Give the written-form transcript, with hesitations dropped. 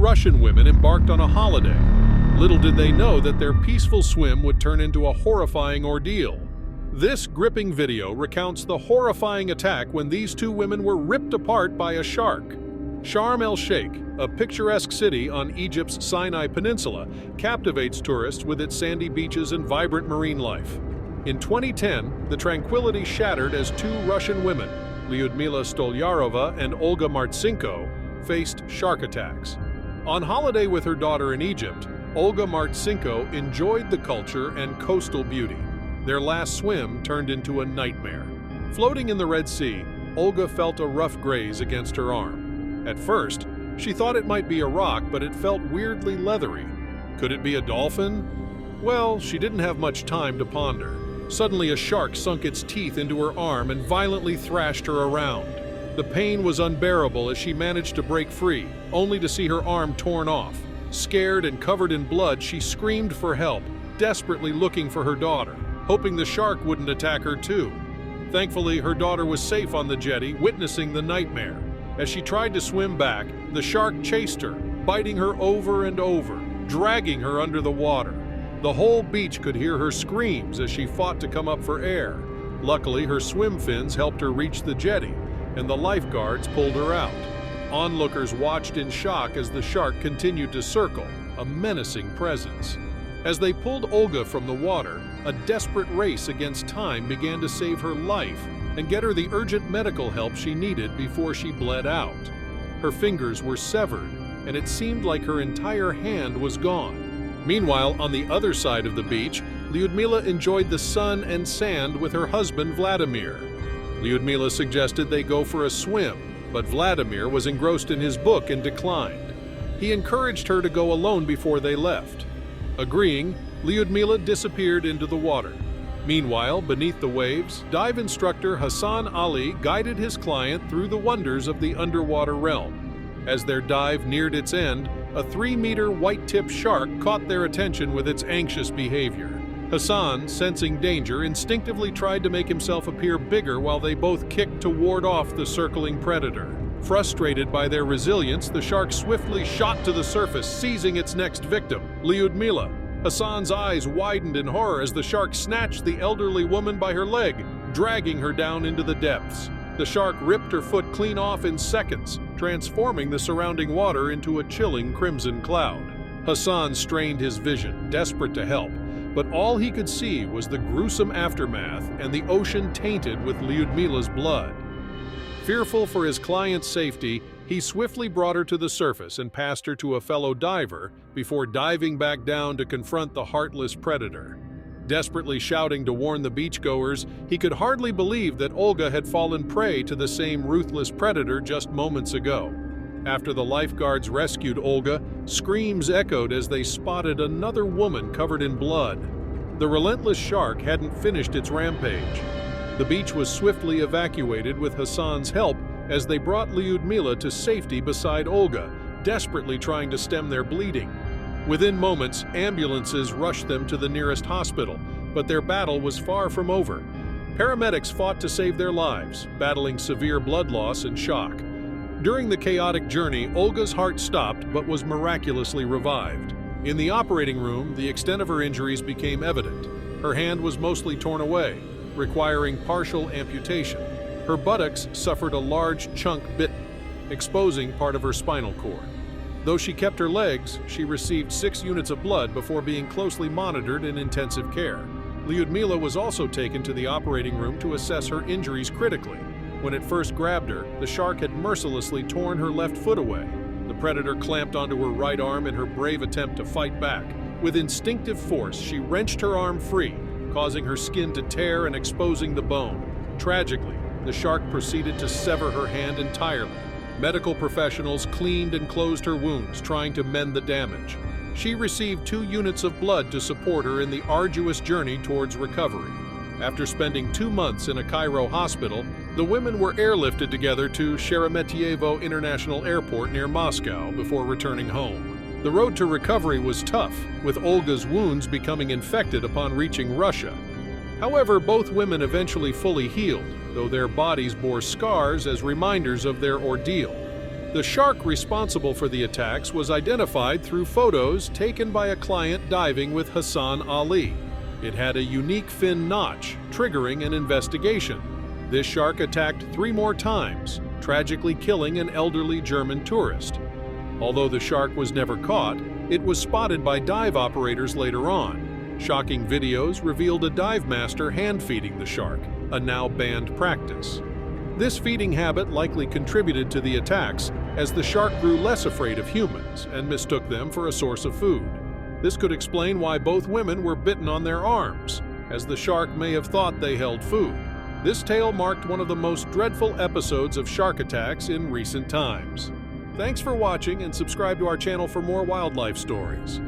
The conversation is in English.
Russian women embarked on a holiday. Little did they know that their peaceful swim would turn into a horrifying ordeal. This gripping video recounts the horrifying attack when these two women were ripped apart by a shark. Sharm El Sheikh, a picturesque city on Egypt's Sinai Peninsula, captivates tourists with its sandy beaches and vibrant marine life. In 2010, the tranquility shattered as two Russian women, Lyudmila Stolyarova and Olga Mart Cinco, faced shark attacks. On holiday with her daughter in Egypt, Olga Mart Cinco enjoyed the culture and coastal beauty. Their last swim turned into a nightmare. Floating in the Red Sea, Olga felt a rough graze against her arm. At first, she thought it might be a rock, but it felt weirdly leathery. Could it be a dolphin? Well, she didn't have much time to ponder. Suddenly, a shark sunk its teeth into her arm and violently thrashed her around. The pain was unbearable as she managed to break free, only to see her arm torn off. Scared and covered in blood, she screamed for help, desperately looking for her daughter, hoping the shark wouldn't attack her too. Thankfully, her daughter was safe on the jetty, witnessing the nightmare. As she tried to swim back, the shark chased her, biting her over and over, dragging her under the water. The whole beach could hear her screams as she fought to come up for air. Luckily, her swim fins helped her reach the jetty, and the lifeguards pulled her out. Onlookers watched in shock as the shark continued to circle, a menacing presence. As they pulled Olga from the water, a desperate race against time began to save her life and get her the urgent medical help she needed before she bled out. Her fingers were severed, and it seemed like her entire hand was gone. Meanwhile, on the other side of the beach, Lyudmila enjoyed the sun and sand with her husband Vladimir. Lyudmila suggested they go for a swim, but Vladimir was engrossed in his book and declined. He encouraged her to go alone before they left. Agreeing, Lyudmila disappeared into the water. Meanwhile, beneath the waves, dive instructor Hassan Ali guided his client through the wonders of the underwater realm. As their dive neared its end, a 3-meter white-tipped shark caught their attention with its anxious behavior. Hassan, sensing danger, instinctively tried to make himself appear bigger while they both kicked to ward off the circling predator. Frustrated by their resilience, the shark swiftly shot to the surface, seizing its next victim, Lyudmila. Hassan's eyes widened in horror as the shark snatched the elderly woman by her leg, dragging her down into the depths. The shark ripped her foot clean off in seconds, transforming the surrounding water into a chilling crimson cloud. Hassan strained his vision, desperate to help, but all he could see was the gruesome aftermath and the ocean tainted with Lyudmila's blood. Fearful for his client's safety, he swiftly brought her to the surface and passed her to a fellow diver before diving back down to confront the heartless predator. Desperately shouting to warn the beachgoers, he could hardly believe that Olga had fallen prey to the same ruthless predator just moments ago. After the lifeguards rescued Olga, screams echoed as they spotted another woman covered in blood. The relentless shark hadn't finished its rampage. The beach was swiftly evacuated with Hassan's help as they brought Lyudmila to safety beside Olga, desperately trying to stem their bleeding. Within moments, ambulances rushed them to the nearest hospital, but their battle was far from over. Paramedics fought to save their lives, battling severe blood loss and shock. During the chaotic journey, Olga's heart stopped but was miraculously revived. In the operating room, the extent of her injuries became evident. Her hand was mostly torn away, requiring partial amputation. Her buttocks suffered a large chunk bitten, exposing part of her spinal cord. Though she kept her legs, she received 6 units of blood before being closely monitored in intensive care. Lyudmila was also taken to the operating room to assess her injuries critically. When it first grabbed her, the shark had mercilessly torn her left foot away. The predator clamped onto her right arm in her brave attempt to fight back. With instinctive force, she wrenched her arm free, causing her skin to tear and exposing the bone. Tragically, the shark proceeded to sever her hand entirely. Medical professionals cleaned and closed her wounds, trying to mend the damage. She received 2 units of blood to support her in the arduous journey towards recovery. After spending 2 months in a Cairo hospital, the women were airlifted together to Sheremetyevo International Airport near Moscow before returning home. The road to recovery was tough, with Olga's wounds becoming infected upon reaching Russia. However, both women eventually fully healed, though their bodies bore scars as reminders of their ordeal. The shark responsible for the attacks was identified through photos taken by a client diving with Hassan Ali. It had a unique fin notch, triggering an investigation. This shark attacked 3 more times, tragically killing an elderly German tourist. Although the shark was never caught, it was spotted by dive operators later on. Shocking videos revealed a dive master hand-feeding the shark, a now banned practice. This feeding habit likely contributed to the attacks, as the shark grew less afraid of humans and mistook them for a source of food. This could explain why both women were bitten on their arms, as the shark may have thought they held food. This tale marked one of the most dreadful episodes of shark attacks in recent times. Thanks for watching, and subscribe to our channel for more wildlife stories.